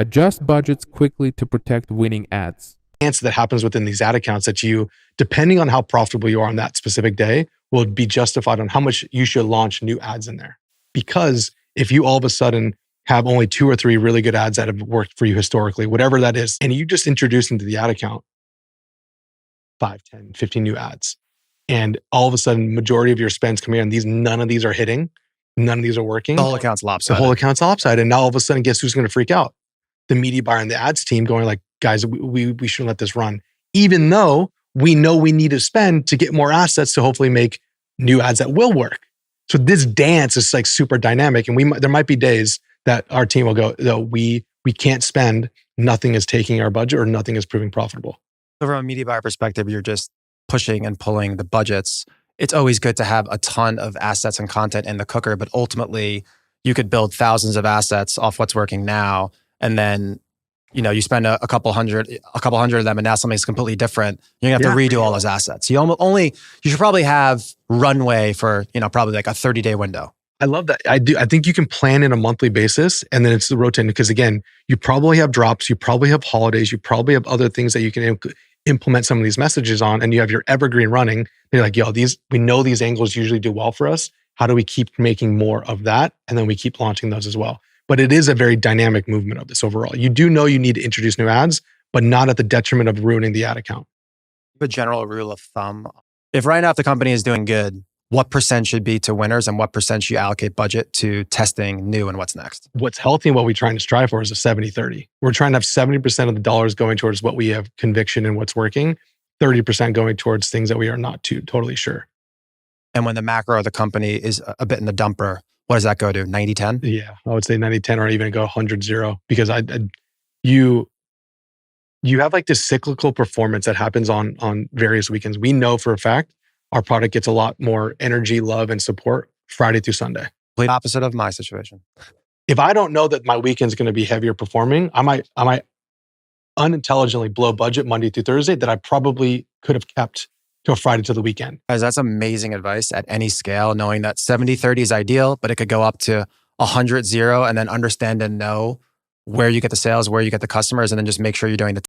Adjust budgets quickly to protect winning ads. That happens within these ad accounts that you, depending on how profitable you are on that specific day, will be justified on how much you should launch new ads in there. Because if you all of a sudden have only 2 or 3 really good ads that have worked for you historically, whatever that is, and you just introduce into the ad account 5, 10, 15 new ads, and all of a sudden majority of your spend's coming in, none of these are hitting, none of these are working. The whole account's lopsided. The whole account's lopsided. And now all of a sudden, guess who's going to freak out? The media buyer and the ads team going like, guys, we shouldn't let this run. Even though we know we need to spend to get more assets to hopefully make new ads that will work. So this dance is like super dynamic. And there might be days that our team will go, no, we can't spend, nothing is taking our budget or nothing is proving profitable. So from a media buyer perspective, you're just pushing and pulling the budgets. It's always good to have a ton of assets and content in the cooker, but ultimately you could build thousands of assets off what's working now. And then, you spend a couple hundred of them and now something's completely different. You're gonna have to redo all those assets. You should probably have runway for, probably like a 30-day window. I love that. I think you can plan in a monthly basis and then it's the rotating because again, you probably have drops, you probably have holidays, you probably have other things that you can implement some of these messages on, and you have your evergreen running. You're like, we know these angles usually do well for us. How do we keep making more of that? And then we keep launching those as well. But it is a very dynamic movement of this overall. You do know you need to introduce new ads, but not at the detriment of ruining the ad account. A general rule of thumb. If right now if the company is doing good, what % should be to winners and what % should you allocate budget to testing new and what's next? What's healthy and what we're trying to strive for is a 70-30. We're trying to have 70% of the dollars going towards what we have conviction in what's working, 30% going towards things that we are not totally sure. And when the macro of the company is a bit in the dumper, what does that go to? 90-10? Yeah, I would say 90-10 or even go 100-0 because you have like this cyclical performance that happens on various weekends. We know for a fact our product gets a lot more energy, love, and support Friday through Sunday. Complete opposite of my situation. If I don't know that my weekend's going to be heavier performing, I might unintelligently blow budget Monday through Thursday that I probably could have kept till Friday to the weekend. Guys, that's amazing advice at any scale, knowing that 70-30 is ideal, but it could go up to 100-0 and then understand and know where you get the sales, where you get the customers, and then just make sure you're doing the